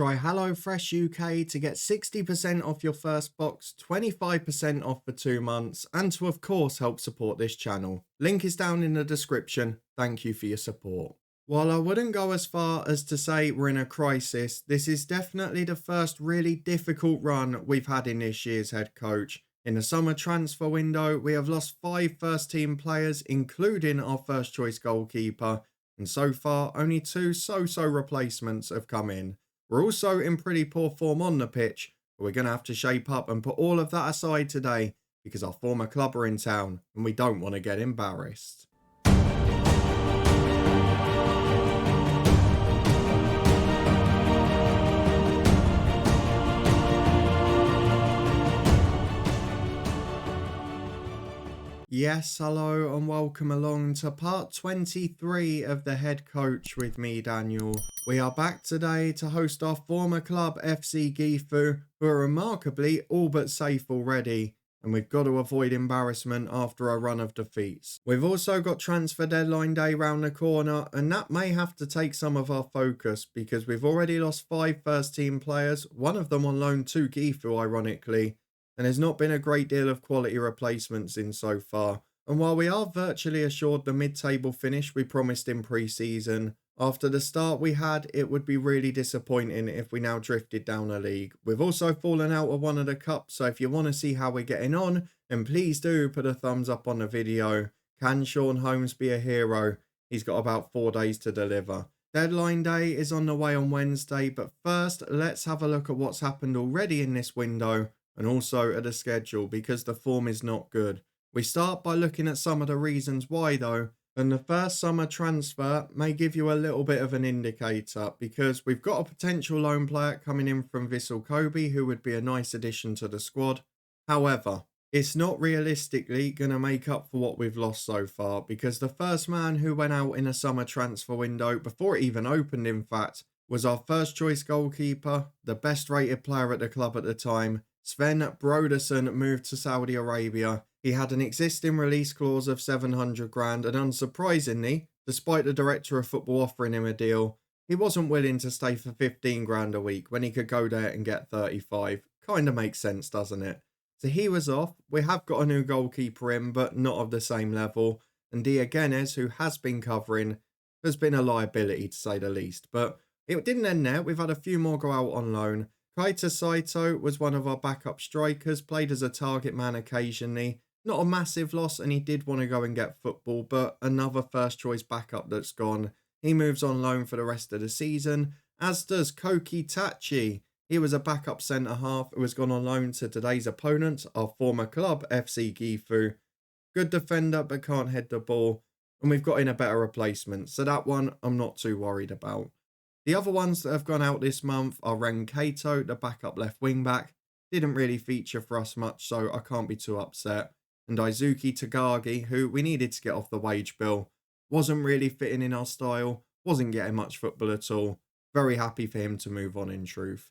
Try HelloFresh UK to get 60% off your first box, 25% off for 2 months, and to, of course, help support this channel. Link is down in the description. Thank you for your support. While I wouldn't go as far as to say we're in a crisis, this is definitely the first really difficult run we've had in this year's head coach. In the summer transfer window, we have lost 5 first-team players, including our first-choice goalkeeper, and so far only 2 so-so replacements have come in. We're also in pretty poor form on the pitch, but we're going to have to shape up and put all of that aside today because our former club are in town and we don't want to get embarrassed. Yes, hello and welcome along to part 23 of the head coach with me, Daniel. We are back today to host our former club FC Gifu, who are remarkably all but safe already, and we've got to avoid embarrassment after a run of defeats. We've also got transfer deadline day round the corner, and that may have to take some of our focus because we've already lost 5 first team players, one of them on loan to Gifu ironically, and there's not been a great deal of quality replacements in so far. And while we are virtually assured the mid-table finish we promised in pre-season, after the start we had, it would be really disappointing if we now drifted down a league. We've also fallen out of one of the cups, so if you want to see how we're getting on, then please do put a thumbs up on the video. Can Sean Holmes be a hero? He's got about 4 days to deliver. Deadline day is on the way on Wednesday, but first let's have a look at what's happened already in this window, and also at the schedule because the form is not good. We start by looking at some of the reasons why though, and the first summer transfer may give you a little bit of an indicator because we've got a potential loan player coming in from Vissel Kobe who would be a nice addition to the squad. However, it's not realistically going to make up for what we've lost so far because the first man who went out in a summer transfer window, before it even opened in fact, was our first choice goalkeeper, the best rated player at the club at the time. Sven Brodersen moved to Saudi Arabia. He had an existing release clause of 700 grand and unsurprisingly, despite the director of football offering him a deal, he wasn't willing to stay for 15 grand a week when he could go there and get 35. Kinda makes sense, doesn't it? So he was off. We have got a new goalkeeper in, but not of the same level. And Diogenes, who has been covering, has been a liability to say the least. But it didn't end there. We've had a few more go out on loan. Kaita Saito was one of our backup strikers, played as a target man occasionally. Not a massive loss, and he did want to go and get football, but another first choice backup that's gone. He moves on loan for the rest of the season, as does Koki Tachi. He was a backup centre half who has gone on loan to today's opponent, our former club, FC Gifu. Good defender, but can't head the ball, and we've got in a better replacement, so that one I'm not too worried about. The other ones that have gone out this month are Ren Kato, the backup left wing back. Didn't really feature for us much, so I can't be too upset. And Izuki Tagagi, who we needed to get off the wage bill. Wasn't really fitting in our style, wasn't getting much football at all. Very happy for him to move on in truth.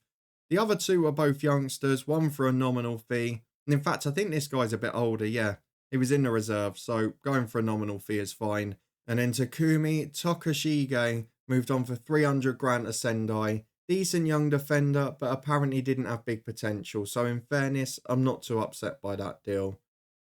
The other 2 are both youngsters, one for a nominal fee. And in fact, I think this guy's a bit older, yeah. He was in the reserve, so going for a nominal fee is fine. And then Takumi Tokushige moved on for 300 grand to Sendai. Decent young defender, but apparently didn't have big potential. So in fairness, I'm not too upset by that deal.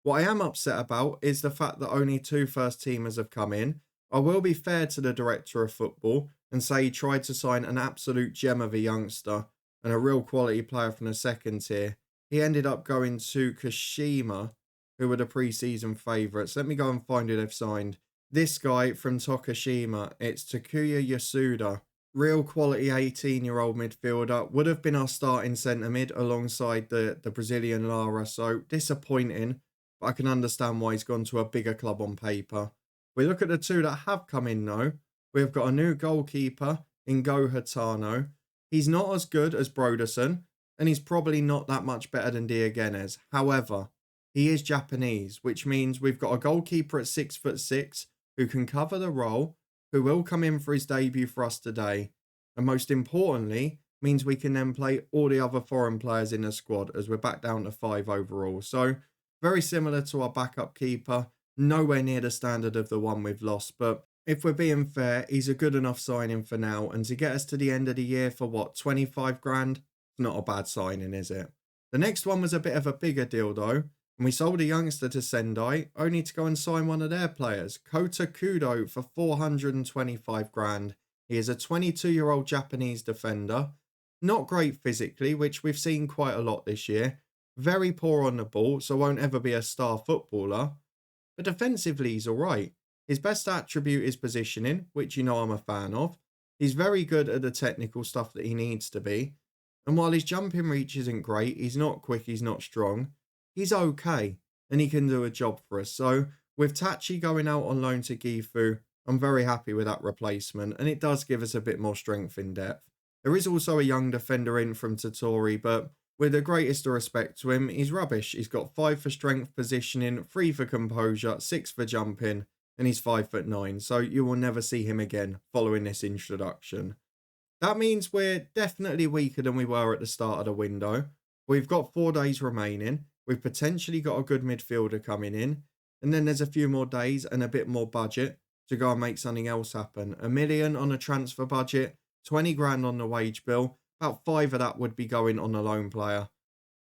What I am upset about is the fact that only 2 first teamers have come in. I will be fair to the director of football and say he tried to sign an absolute gem of a youngster and a real quality player from the second tier. He ended up going to Kashima, who were the pre-season favourites. Let me go and find who they've signed. This guy from Tokushima, it's Takuya Yasuda. Real quality 18-year-old midfielder. Would have been our starting centre mid alongside the Brazilian Lara. So disappointing, but I can understand why he's gone to a bigger club on paper. We look at the 2 that have come in though. We've got a new goalkeeper in Go Hatano. He's not as good as Brodersen, and he's probably not that much better than Diogenes. However, he is Japanese, which means we've got a goalkeeper at 6'6", who can cover the role, who will come in for his debut for us today, and most importantly, means we can then play all the other foreign players in the squad as we're back down to 5 overall. So, very similar to our backup keeper, nowhere near the standard of the one we've lost, but If we're being fair, he's a good enough signing for now, and to get us to the end of the year for what, 25 grand? It's not a bad signing, is it? The next one was a bit of a bigger deal though, and we sold a youngster to Sendai, only to go and sign one of their players, Kota Kudo, for 425 grand. He is a 22-year-old Japanese defender, not great physically, which we've seen quite a lot this year, very poor on the ball, so won't ever be a star footballer, but defensively he's alright. His best attribute is positioning, which you know I'm a fan of. He's very good at the technical stuff that he needs to be. And while his jumping reach isn't great, he's not quick, he's not strong, he's okay. And he can do a job for us. So with Tachi going out on loan to Gifu, I'm very happy with that replacement. And it does give us a bit more strength in depth. There is also a young defender in from Totori, but with the greatest of respect to him, he's rubbish. He's got 5 for strength positioning, 3 for composure, 6 for jumping, and he's 5'9", so you will never see him again following this introduction. That means we're definitely weaker than we were at the start of the window. We've got 4 days remaining. We've potentially got a good midfielder coming in, and then there's a few more days and a bit more budget to go and make something else happen. $1 million on a transfer budget, 20 grand on the wage bill, about 5 of that would be going on a loan player.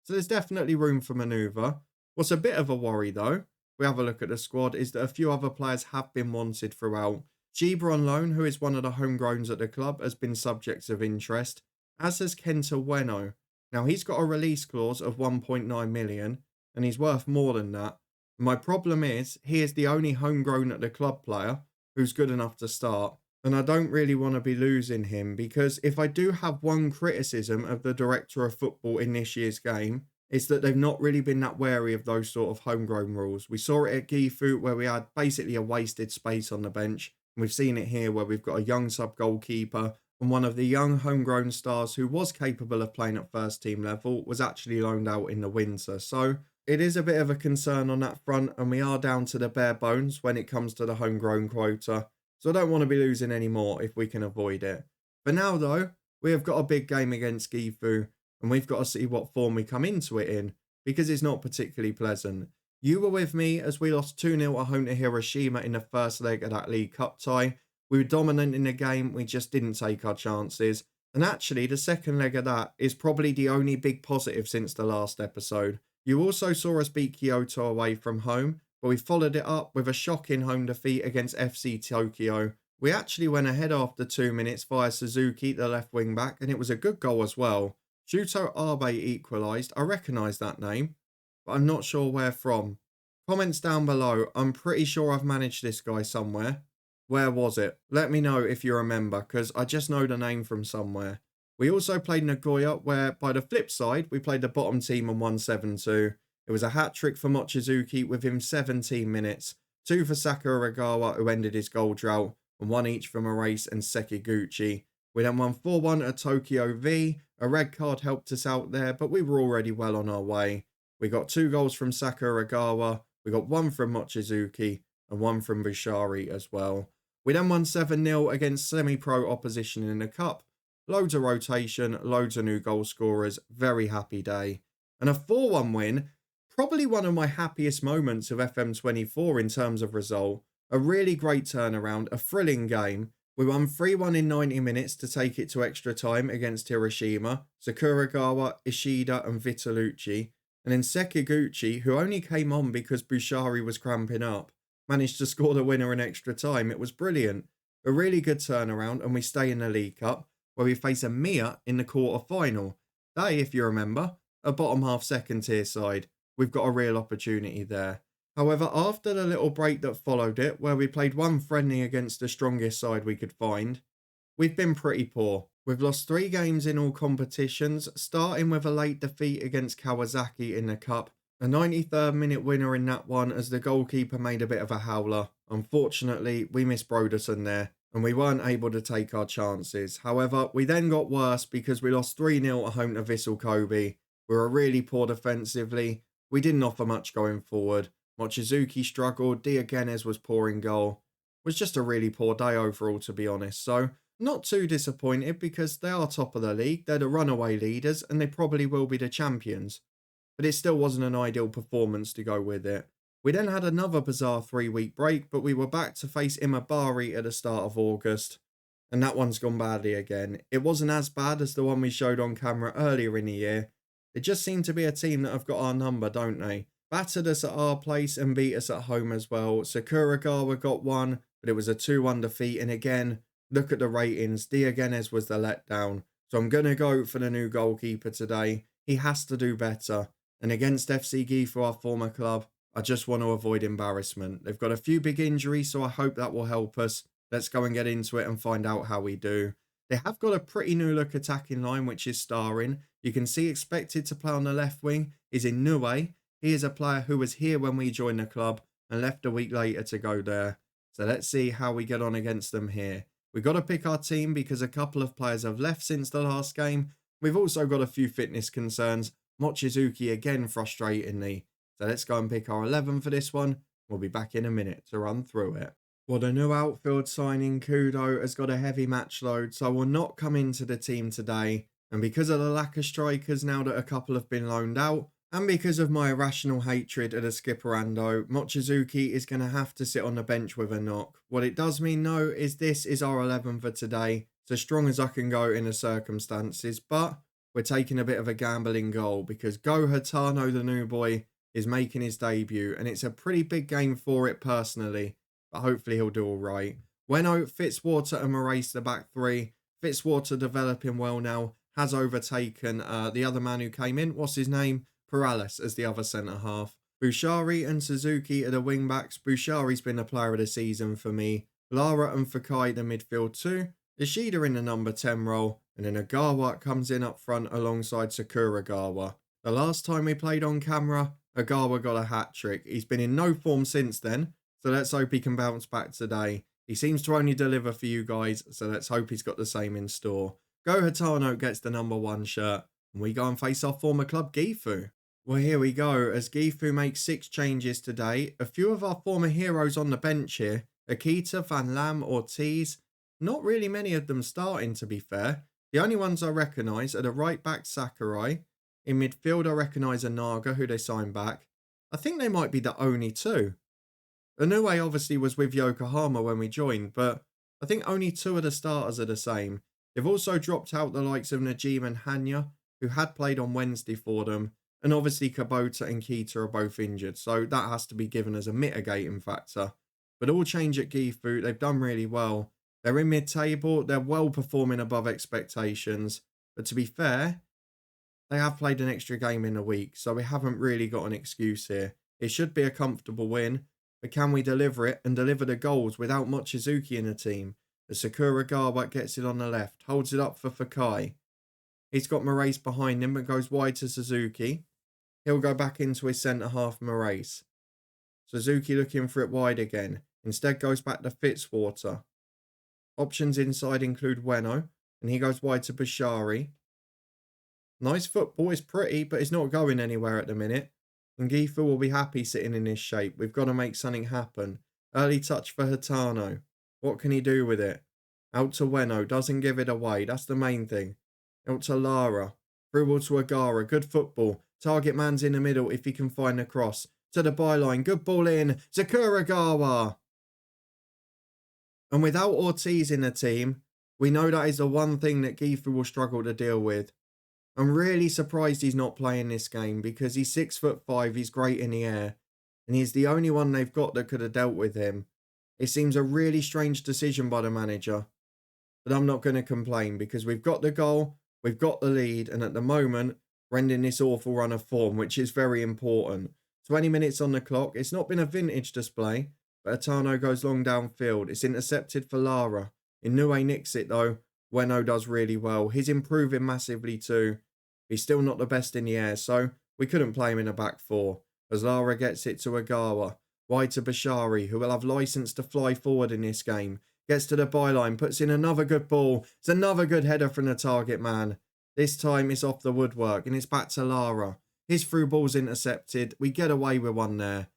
So there's definitely room for manoeuvre. What's a bit of a worry though, we have a look at the squad, is that a few other players have been wanted throughout. Giba on loan, who is one of the homegrowns at the club, has been subjects of interest, as has Kenta Ueno. Now he's got a release clause of 1.9 million, and he's worth more than that. My problem is, he is the only homegrown at the club player who's good enough to start, and I don't really want to be losing him, because if I do have one criticism of the director of football in this year's game, it's that they've not really been that wary of those sort of homegrown rules. We saw it at Gifu where we had basically a wasted space on the bench. And we've seen it here where we've got a young sub-goalkeeper, and one of the young homegrown stars who was capable of playing at first team level was actually loaned out in the winter. So it is a bit of a concern on that front, and we are down to the bare bones when it comes to the homegrown quota. So I don't want to be losing any more if we can avoid it. For now though, we have got a big game against Gifu, and we've got to see what form we come into it in, because it's not particularly pleasant. You were with me as we lost 2-0 at home to Hiroshima in the first leg of that League Cup tie. We were dominant in the game, we just didn't take our chances. And actually, the second leg of that is probably the only big positive since the last episode. You also saw us beat Kyoto away from home, but we followed it up with a shocking home defeat against FC Tokyo. We actually went ahead after 2 minutes via Suzuki, the left wing back, and it was a good goal as well. Shuto Abe equalised. I recognise that name, but I'm not sure where from. Comments down below. I'm pretty sure I've managed this guy somewhere. Where was it? Let me know if you remember, because I just know the name from somewhere. We also played Nagoya, where by the flip side, we played the bottom team and won 7-2. It was a hat-trick for Mochizuki within 17 minutes. 2 for Sakura Aragawa, who ended his goal drought, and 1 each from Arace and Sekiguchi. We then won 4-1 at Tokyo V. A red card helped us out there, but we were already well on our way. We got 2 goals from Sakura Aragawa. We got 1 from Mochizuki and 1 from Bushari as well. We then won 7-0 against semi-pro opposition in the cup. Loads of rotation, loads of new goal scorers. Very happy day. And a 4-1 win. Probably one of my happiest moments of FM24 in terms of result. A really great turnaround, a thrilling game. We won 3-1 in 90 minutes to take it to extra time against Hiroshima, Sakuragawa, Ishida and Vitalucci. And then Sekiguchi, who only came on because Bushari was cramping up, managed to score the winner in extra time. It was brilliant. A really good turnaround, and we stay in the League Cup, where we face a Mia in the quarter-final. They, if you remember, a bottom half second tier side. We've got a real opportunity there. However, after the little break that followed it, where we played 1 friendly against the strongest side we could find, we've been pretty poor. We've lost 3 games in all competitions, starting with a late defeat against Kawasaki in the cup. A 93rd minute winner in that one as the goalkeeper made a bit of a howler. Unfortunately, we missed Broderson there, and we weren't able to take our chances. However, we then got worse because we lost 3-0 at home to Vissel Kobe. We were really poor defensively. We didn't offer much going forward. Mochizuki struggled, Diogenes was poor in goal. It was just a really poor day overall, to be honest. So, not too disappointed because they are top of the league, they're the runaway leaders, and they probably will be the champions. But it still wasn't an ideal performance to go with it. We then had another bizarre 3-week break, but we were back to face Imabari at the start of August. And that one's gone badly again. It wasn't as bad as the one we showed on camera earlier in the year. They just seem to be a team that have got our number, don't they? Battered us at our place and beat us at home as well. Sakuragawa got one, but it was a 2-1 defeat. And again, look at the ratings. Diogenes was the letdown. So I'm going to go for the new goalkeeper today. He has to do better. And against FC Gifu, our former club, I just want to avoid embarrassment. They've got a few big injuries, so I hope that will help us. Let's go and get into it and find out how we do. They have got a pretty new look attacking line, which is starring. You can see expected to play on the left wing is Inoue. He is a player who was here when we joined the club and left a week later to go there. So let's see how we get on against them here. We've got to pick our team because a couple of players have left since the last game. We've also got a few fitness concerns. Mochizuki again frustratingly. So let's go and pick our 11 for this one. We'll be back in a minute to run through it. Well, the new outfield signing, Kudo, has got a heavy match load, so will not come into the team today. And because of the lack of strikers now that a couple have been loaned out, and because of my irrational hatred of the skipperando, Mochizuki is going to have to sit on the bench with a knock. What it does mean, though, is this is our 11 for today. It's as strong as I can go in the circumstances, but we're taking a bit of a gambling goal because Go Hatano, the new boy, is making his debut, and it's a pretty big game for it personally, but hopefully he'll do all right. Weno, Fitzwater and Moraes the back three. Fitzwater developing well now, has overtaken the other man who came in. What's his name? Perales as the other centre half. Bushari and Suzuki are the wing backs. Bushari's been the player of the season for me. Lara and Fakai the midfield two. Ishida in the number 10 role, and then Agawa comes in up front alongside Sakuragawa. The last time we played on camera, Agawa got a hat-trick. He's been in no form since then, so let's hope he can bounce back today. He seems to only deliver for you guys, so let's hope he's got the same in store. Go Hatano gets the number 1 shirt, and we go and face our former club, Gifu. Well, here we go, as Gifu makes 6 changes today. A few of our former heroes on the bench here. Akita, Van Lam, Ortiz. Not really many of them starting, to be fair. The only ones I recognise are the right back Sakurai. In midfield, I recognise Anaga, who they signed back. I think they might be the only two. Inoue obviously was with Yokohama when we joined, but I think only 2 of the starters are the same. They've also dropped out the likes of Najim and Hanya, who had played on Wednesday for them, and obviously Kubota and Kita are both injured, so that has to be given as a mitigating factor. But all change at Gifu, they've done really well. They're in mid-table, they're well performing above expectations, but to be fair, they have played an extra game in a week, so we haven't really got an excuse here. It should be a comfortable win, but can we deliver it and deliver the goals without Mochizuki in the team? The Sakuragawa gets it on the left, holds it up for Fakai. He's got Moraes behind him, but goes wide to Suzuki. He'll go back into his centre-half Moraes. Suzuki looking for it wide again. Instead goes back to Fitzwater. Options inside include Weno, and he goes wide to Bashari. Nice football, it's pretty, but it's not going anywhere at the minute. And Gifu will be happy sitting in this shape. We've got to make something happen. Early touch for Hatano. What can he do with it? Out to Weno, doesn't give it away, that's the main thing. Out to Lara. Through to Agara, good football. Target man's in the middle if he can find the cross. To the byline, good ball in. Sakuragawa. And without Ortiz in the team, we know that is the one thing that Gifu will struggle to deal with. I'm really surprised he's not playing this game because he's 6'5", he's great in the air, and he's the only one they've got that could have dealt with him. It seems a really strange decision by the manager, but I'm not going to complain because we've got the goal, we've got the lead, and at the moment, we're ending this awful run of form, which is very important. 20 minutes on the clock, it's not been a vintage display, but Atano goes long downfield, it's intercepted for Lara. Inoue nicks it though. Weno does really well. He's improving massively too. He's still not the best in the air, so we couldn't play him in a back four. As Lara gets it to Agawa. Wide to Bashari, who will have license to fly forward in this game. Gets to the byline, puts in another good ball. It's another good header from the target man. This time it's off the woodwork and it's back to Lara. His through ball's intercepted. We get away with one there.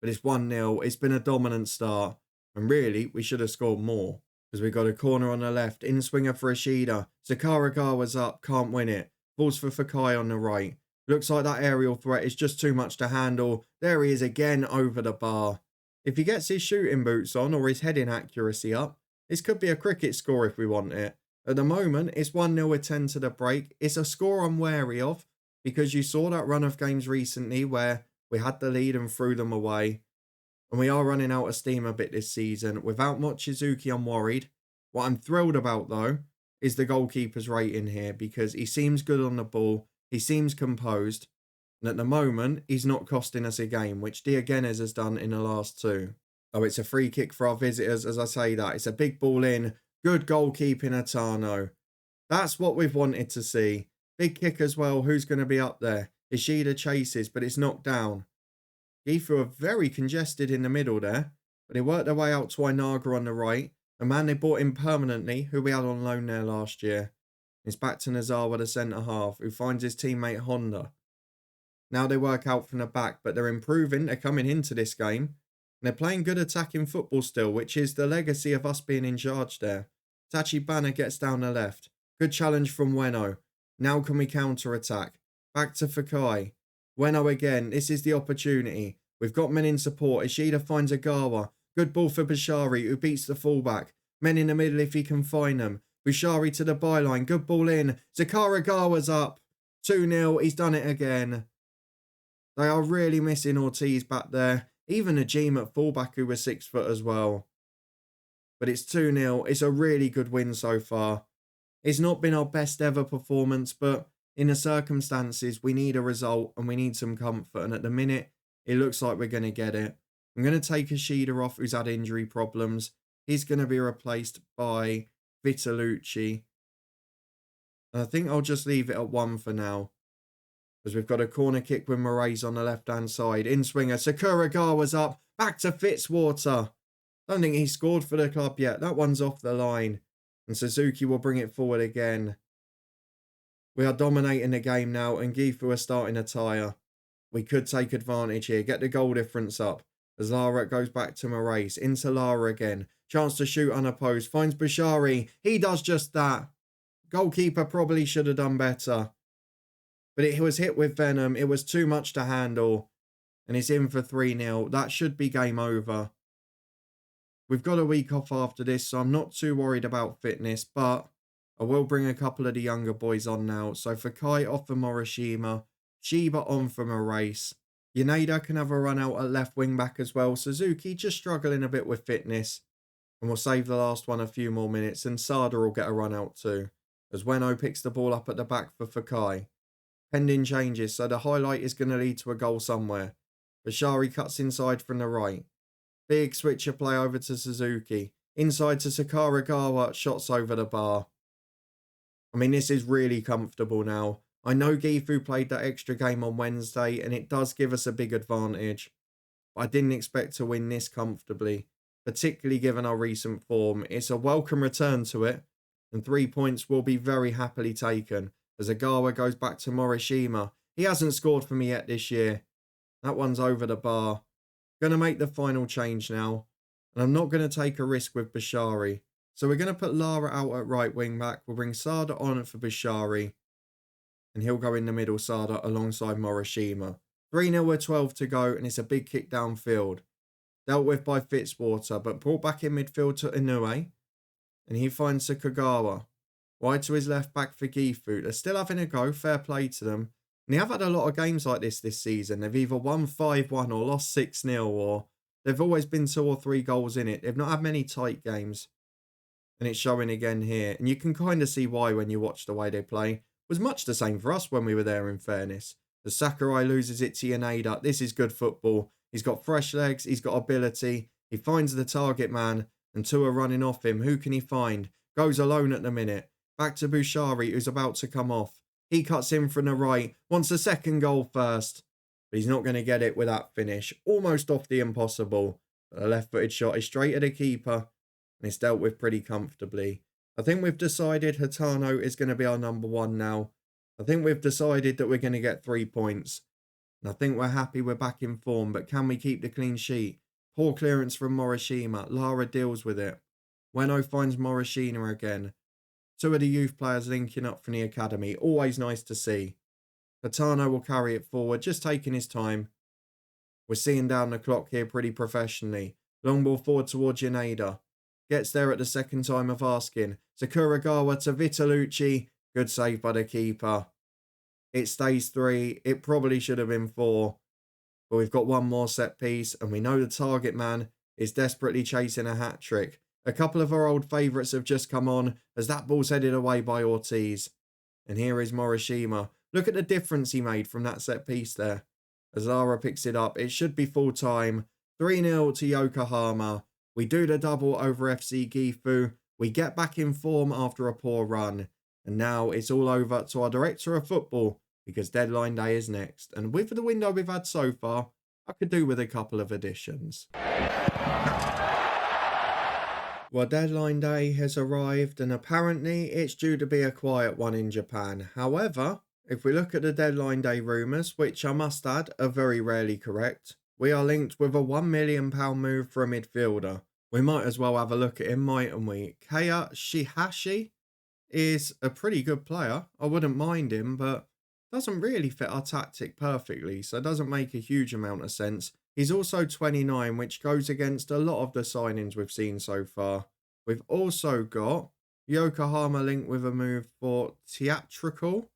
But it's 1-0. It's been a dominant start. And really, we should have scored more. Because we got a corner on the left. In swinger for Ishida. Sakuragawa's up. Can't win it. Balls for Fakai on the right. Looks like that aerial threat is just too much to handle. There he is again over the bar. If he gets his shooting boots on or his heading accuracy up, this could be a cricket score if we want it. At the moment, it's 1-0 with 10 to the break. It's a score I'm wary of because you saw that run of games recently where we had the lead and threw them away. And we are running out of steam a bit this season. Without Mochizuki, I'm worried. What I'm thrilled about, though, is the goalkeeper's rating here because he seems good on the ball. He seems composed. And at the moment, he's not costing us a game, which Diogenes has done in the last two. Oh, it's a free kick for our visitors as I say that. It's a big ball in. Good goalkeeping, Atano. That's what we've wanted to see. Big kick as well. Who's going to be up there? Ishida chases, but it's knocked down. Gifu are very congested in the middle there, but they worked their way out to Inaga on the right. A man they bought in permanently, who we had on loan there last year. It's back to Nazawa, the centre-half, who finds his teammate Honda. Now they work out from the back, but they're improving. They're coming into this game. And they're playing good attacking football still, which is the legacy of us being in charge there. Tachibana gets down the left. Good challenge from Ueno. Now can we counter-attack? Back to Fakai. Ueno again. This is the opportunity. We've got men in support. Ishida finds Agawa. Good ball for Bashari, who beats the fullback. Men in the middle if he can find them. Bashari to the byline. Good ball in. Zakaragawa's up. 2-0. He's done it again. They are really missing Ortiz back there. Even Najim at fullback, who was 6 foot as well. But it's 2-0. It's a really good win so far. It's not been our best ever performance, but in the circumstances, we need a result and we need some comfort. And at the minute, it looks like we're going to get it. I'm going to take Ishida off, who's had injury problems. He's going to be replaced by Vitalucci. And I think I'll just leave it at 1 for now. Because we've got a corner kick with Moraes on the left-hand side. In-swinger, Sakuragawa's up. Back to Fitzwater. Don't think he scored for the club yet. That one's off the line. And Suzuki will bring it forward again. We are dominating the game now, and Gifu are starting to tire. We could take advantage here. Get the goal difference up. As Lara goes back to Moraes. Into Lara again. Chance to shoot unopposed. Finds Bashari. He does just that. Goalkeeper probably should have done better. But it was hit with venom. It was too much to handle. And it's in for 3-0. That should be game over. We've got a week off after this, so I'm not too worried about fitness. But I will bring a couple of the younger boys on now. So for Kai off for Morishima. Shiba on from a race. Yaneda can have a run out at left wing back as well. Suzuki just struggling a bit with fitness. And we'll save the last one a few more minutes. And Sada will get a run out too. As Ueno picks the ball up at the back for Fakai. Pending changes, so the highlight is going to lead to a goal somewhere. Bashari cuts inside from the right. Big switcher play over to Suzuki. Inside to Sakuragawa, shots over the bar. I mean, this is really comfortable now. I know Gifu played that extra game on Wednesday, and it does give us a big advantage. But I didn't expect to win this comfortably, particularly given our recent form. It's a welcome return to it, and 3 points will be very happily taken. As Agawa goes back to Morishima. He hasn't scored for me yet this year. That one's over the bar. Going to make the final change now. And I'm not going to take a risk with Bashari. So we're going to put Lara out at right wing back. We'll bring Sada on for Bashari. And he'll go in the middle, Sada, alongside Morishima. 3-0 with 12 to go. And it's a big kick downfield. Dealt with by Fitzwater. But brought back in midfield to Inoue. And he finds Sakugawa. Wide to his left back for Gifu. They're still having a go. Fair play to them. And they have had a lot of games like this season. They've either won 5-1 or lost 6-0. Or they've always been 2 or 3 goals in it. They've not had many tight games. And it's showing again here. And you can kind of see why when you watch the way they play. It was much the same for us when we were there, in fairness. As Sakurai loses it to Yaneda. This is good football. He's got fresh legs. He's got ability. He finds the target man. And 2 are running off him. Who can he find? Goes alone at the minute. Back to Bouchari, who's about to come off. He cuts in from the right. Wants a second goal first. But he's not going to get it with that finish. Almost off the impossible. But a left-footed shot is straight at the keeper. And it's dealt with pretty comfortably. I think we've decided Hitano is going to be our number 1 now. I think we've decided that we're going to get 3 points. And I think we're happy we're back in form. But can we keep the clean sheet? Poor clearance from Morishima. Lara deals with it. Ueno finds Morishima again. 2 of the youth players linking up from the academy. Always nice to see. Hatano will carry it forward, just taking his time. We're seeing down the clock here pretty professionally. Long ball forward towards Yaneda. Gets there at the second time of asking. Sakuragawa to Vitalucci. Good save by the keeper. It stays 3. It probably should have been 4. But we've got one more set piece, and we know the target man is desperately chasing a hat-trick. A couple of our old favourites have just come on as that ball's headed away by Ortiz. And here is Morishima. Look at the difference he made from that set piece there. As Lara picks it up, it should be full time. 3-0 to Yokohama. We do the double over FC Gifu. We get back in form after a poor run. And now it's all over to our director of football because deadline day is next. And with the window we've had so far, I could do with a couple of additions. Well, deadline day has arrived and apparently it's due to be a quiet one in Japan. However, if we look at the deadline day rumours, which I must add are very rarely correct, we are linked with a £1 million move for a midfielder. We might as well have a look at him, mightn't we? Kaya Shihashi is a pretty good player. I wouldn't mind him, but doesn't really fit our tactic perfectly, so it doesn't make a huge amount of sense. He's also 29, which goes against a lot of the signings we've seen so far. We've also got Yokohama linked with a move for Theatrical.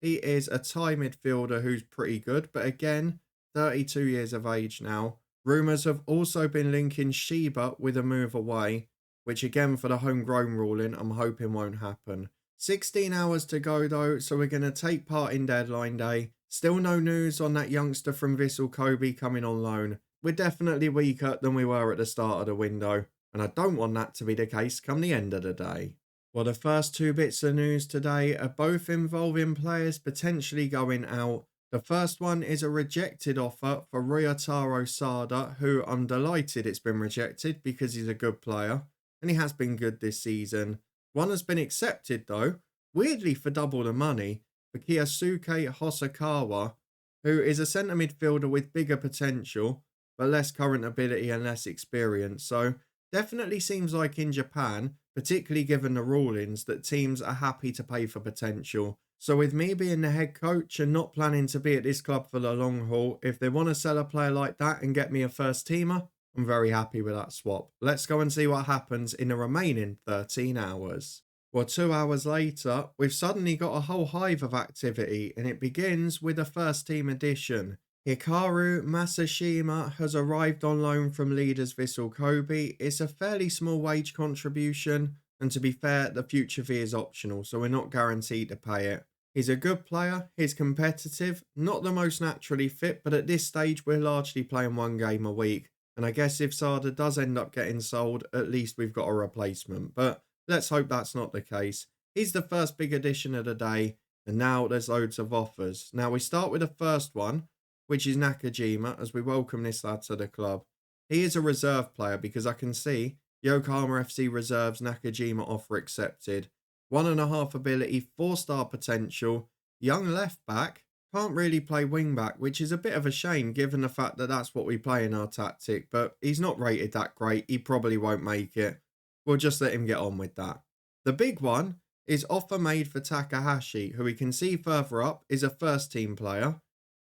He is a Thai midfielder who's pretty good, but again, 32 years of age now. Rumours have also been linking Shiba with a move away, which again for the homegrown ruling, I'm hoping won't happen. 16 hours to go though, so we're going to take part in deadline day. Still no news on that youngster from Vissel Kobe coming on loan. We're definitely weaker than we were at the start of the window, and I don't want that to be the case come the end of the day. Well, the first 2 bits of news today are both involving players potentially going out. The first one is a rejected offer for Ryotaro Sada, who I'm delighted it's been rejected because he's a good player, and he has been good this season. One has been accepted though, weirdly for double the money, for Kiyosuke Hosokawa, who is a centre midfielder with bigger potential, but less current ability and less experience. So definitely seems like in Japan, particularly given the rulings, that teams are happy to pay for potential. So with me being the head coach and not planning to be at this club for the long haul, if they want to sell a player like that and get me a first teamer, I'm very happy with that swap. Let's go and see what happens in the remaining 13 hours. Well, 2 hours later, we've suddenly got a whole hive of activity, and it begins with a first team addition. Hikaru Masashima has arrived on loan from Leaders Vissel Kobe. It's a fairly small wage contribution, and to be fair, the future fee is optional, so we're not guaranteed to pay it. He's a good player, he's competitive, not the most naturally fit, but at this stage we're largely playing 1 game a week. And I guess if Sada does end up getting sold, at least we've got a replacement. But let's hope that's not the case. He's the first big addition of the day, and now there's loads of offers. Now we start with the first one, which is Nakajima, as we welcome this lad to the club. He is a reserve player because I can see Yokohama FC reserves Nakajima offer accepted. 1.5 ability, 4-star potential, young left back. Can't really play wing back, which is a bit of a shame given the fact that that's what we play in our tactic, but he's not rated that great. He probably won't make it. We'll just let him get on with that. The big one is offer made for Takahashi, who we can see further up is a first team player.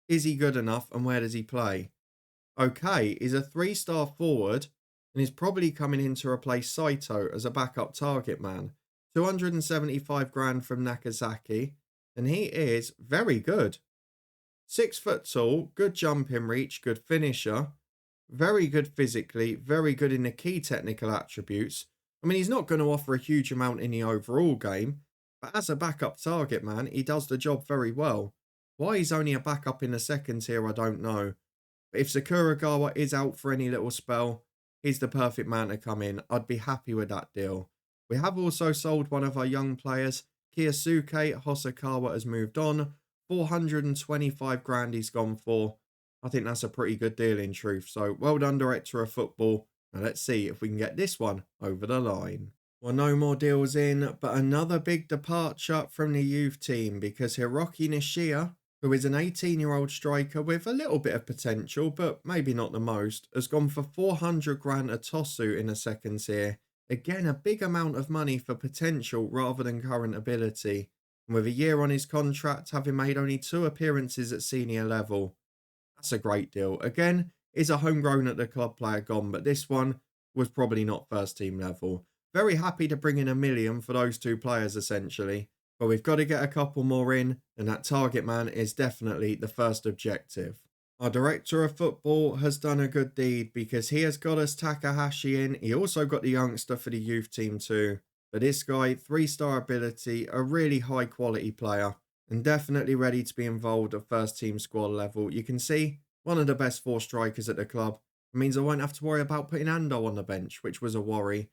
Is he good enough and where does he play? Okay, he's a 3-star forward and is probably coming in to replace Saito as a backup target man. 275 grand from Nagasaki, and he is very good. 6 foot tall, good jumping reach, good finisher, very good physically, very good in the key technical attributes. I mean, he's not going to offer a huge amount in the overall game, but as a backup target man, he does the job very well. Why he's only a backup in the second tier, I don't know. But if Sakuragawa is out for any little spell, he's the perfect man to come in. I'd be happy with that deal. We have also sold one of our young players. Kiyosuke Hosokawa has moved on. 425 grand he's gone for. I think that's a pretty good deal in truth. So well done, Director of Football. Now let's see if we can get this one over the line. Well, no more deals in, but another big departure from the youth team because Hiroki Nishiya, who is an 18-year-old striker with a little bit of potential, but maybe not the most, has gone for 400 grand a Tosu in the second tier. Again, a big amount of money for potential rather than current ability. And with a year on his contract, having made only 2 appearances at senior level, that's a great deal. Again, is a homegrown at the club player gone, but this one was probably not first team level. Very happy to bring in 1 million for those 2 players essentially, but we've got to get a couple more in, and that target man is definitely the first objective. Our director of football has done a good deed because he has got us Takahashi in. He also got the youngster for the youth team too. But this guy, 3-star ability, a really high quality player, and definitely ready to be involved at first team squad level. You can see one of the best 4 strikers at the club. It means I won't have to worry about putting Ando on the bench, which was a worry.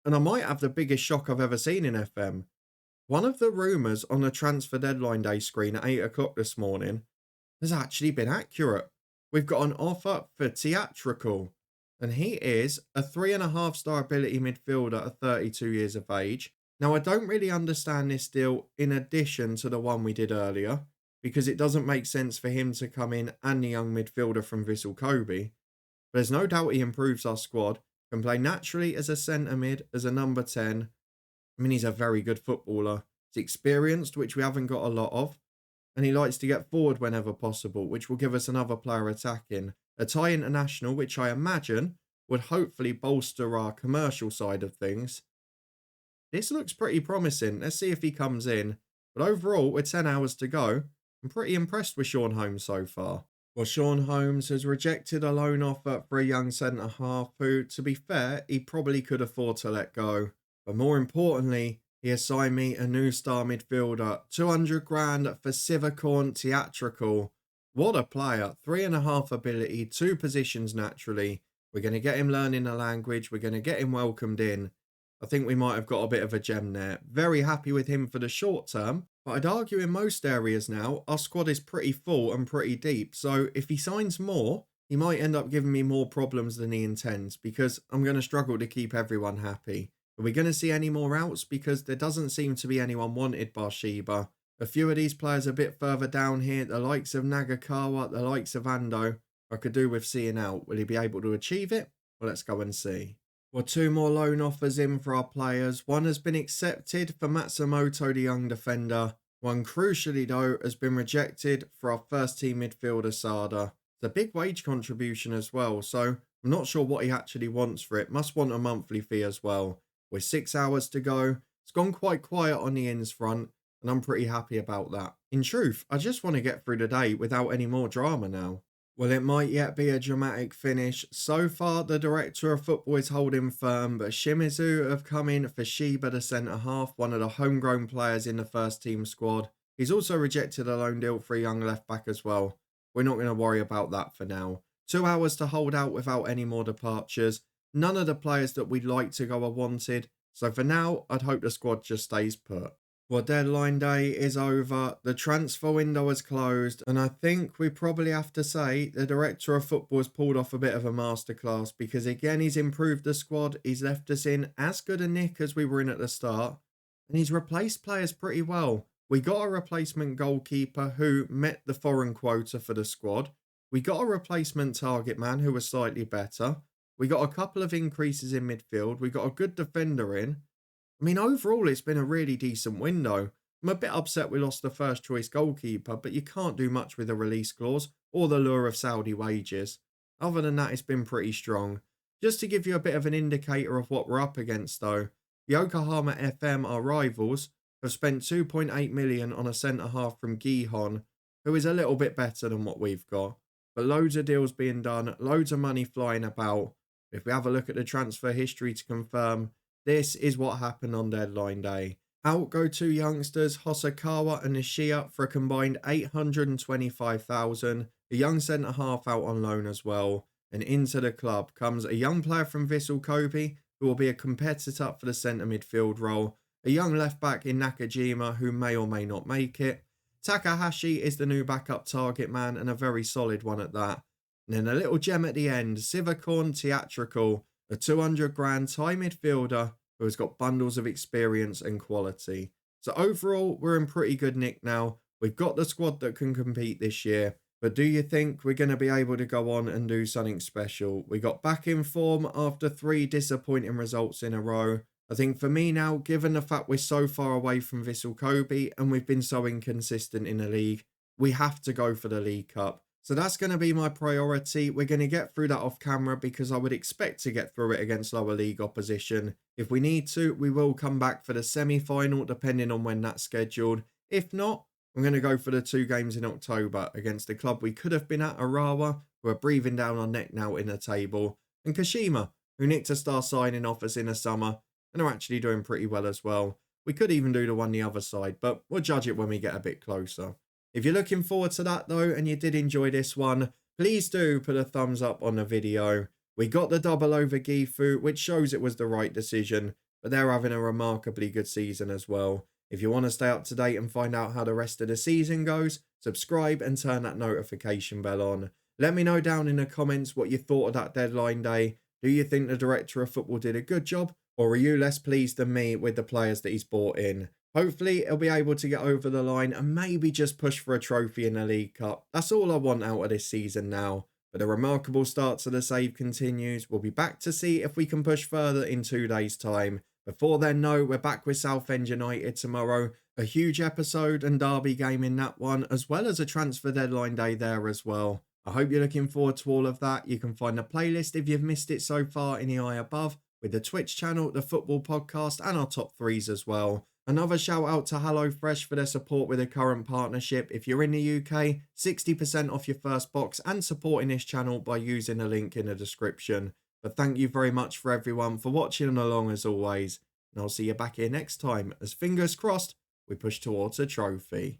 And I might have the biggest shock I've ever seen in FM. One of the rumours on the transfer deadline day screen at 8 o'clock this morning has actually been accurate. We've got an offer for Theatrical, and he is a 3.5-star ability midfielder at 32 years of age. Now, I don't really understand this deal in addition to the one we did earlier, because it doesn't make sense for him to come in and the young midfielder from Vissel Kobe. But there's no doubt he improves our squad, can play naturally as a centre mid, as a number 10. I mean, he's a very good footballer. He's experienced, which we haven't got a lot of. And he likes to get forward whenever possible, which will give us another player attacking. A Thai international, which I imagine would hopefully bolster our commercial side of things. This looks pretty promising. Let's see if he comes in. But overall, with 10 hours to go, I'm pretty impressed with Sean Holmes so far. Well, Sean Holmes has rejected a loan offer for a young centre-half who, to be fair, he probably could afford to let go. But more importantly, he assigned me a new star midfielder, 200 grand for Sivakorn Theatrical. What a player, 3.5 ability, 2 positions naturally. We're going to get him learning the language, we're going to get him welcomed in. I think we might have got a bit of a gem there. Very happy with him for the short term, but I'd argue in most areas now, our squad is pretty full and pretty deep. So if he signs more, he might end up giving me more problems than he intends, because I'm going to struggle to keep everyone happy. Are we going to see any more outs? Because there doesn't seem to be anyone wanted by Shiba. A few of these players a bit further down here, the likes of Nagakawa, the likes of Ando, I could do with seeing out. Will he be able to achieve it? Well, let's go and see. Well, 2 more loan offers in for our players. One has been accepted for Matsumoto, the young defender. One, crucially though, has been rejected for our first team midfielder, Sada. It's a big wage contribution as well, so I'm not sure what he actually wants for it. Must want a monthly fee as well. With 6 hours to go, it's gone quite quiet on the ins front, and I'm pretty happy about that. In truth, I just want to get through the day without any more drama now. Well, it might yet be a dramatic finish. So far, the director of football is holding firm, but Shimizu have come in for Shiba, the centre-half, one of the homegrown players in the first team squad. He's also rejected a loan deal for a young left-back as well. We're not going to worry about that for now. 2 hours to hold out without any more departures. None of the players that we'd like to go are wanted. So for now, I'd hope the squad just stays put. Well, deadline day is over. The transfer window is closed. And I think we probably have to say the director of football has pulled off a bit of a masterclass. Because again, he's improved the squad. He's left us in as good a nick as we were in at the start. And he's replaced players pretty well. We got a replacement goalkeeper who met the foreign quota for the squad. We got a replacement target man who was slightly better. We got a couple of increases in midfield. We got a good defender in. I mean, overall, it's been a really decent window. I'm a bit upset we lost the first choice goalkeeper, but you can't do much with a release clause or the lure of Saudi wages. Other than that, it's been pretty strong. Just to give you a bit of an indicator of what we're up against, though, Yokohama FM, our rivals, have spent 2.8 million on a centre-half from Gihon, who is a little bit better than what we've got. But loads of deals being done, loads of money flying about. If we have a look at the transfer history to confirm, this is what happened on deadline day. Out go 2 youngsters, Hosokawa and Nishia, for a combined 825,000. A young centre-half out on loan as well. And into the club comes a young player from Vissel Kobe, who will be a competitor for the centre midfield role. A young left-back in Nakajima, who may or may not make it. Takahashi is the new backup target man, and a very solid one at that. And then a little gem at the end, Sivakorn Theatrical, a 200 grand Thai midfielder who has got bundles of experience and quality. So overall, we're in pretty good nick now. We've got the squad that can compete this year. But do you think we're going to be able to go on and do something special? We got back in form after 3 disappointing results in a row. I think for me now, given the fact we're so far away from Vissel Kobe and we've been so inconsistent in the league, we have to go for the League Cup. So that's going to be my priority. We're going to get through that off camera because I would expect to get through it against lower league opposition. If we need to, we will come back for the semi-final depending on when that's scheduled. If not, I'm going to go for the 2 games in October against the club we could have been at, Arawa, who are breathing down our neck now in the table, and Kashima, who nicked a star signing offers in the summer and are actually doing pretty well as well. We could even do the one the other side, but we'll judge it when we get a bit closer. If you're looking forward to that though, and you did enjoy this one, please do put a thumbs up on the video. We got the double over Gifu, which shows it was the right decision, but they're having a remarkably good season as well. If you want to stay up to date and find out how the rest of the season goes, subscribe and turn that notification bell on. Let me know down in the comments what you thought of that deadline day. Do you think the director of football did a good job? Or are you less pleased than me with the players that he's brought in? Hopefully, he'll be able to get over the line and maybe just push for a trophy in the League Cup. That's all I want out of this season now. But the remarkable start to the save continues. We'll be back to see if we can push further in 2 days' time. Before then, no, we're back with Southend United tomorrow. A huge episode and derby game in that one, as well as a transfer deadline day there as well. I hope you're looking forward to all of that. You can find the playlist if you've missed it so far in the eye above, with the Twitch channel, the football podcast, and our top 3s as well. Another shout out to HelloFresh for their support with the current partnership. If you're in the UK, 60% off your first box and supporting this channel by using the link in the description. But thank you very much for everyone for watching along as always. And I'll see you back here next time as, fingers crossed, we push towards a trophy.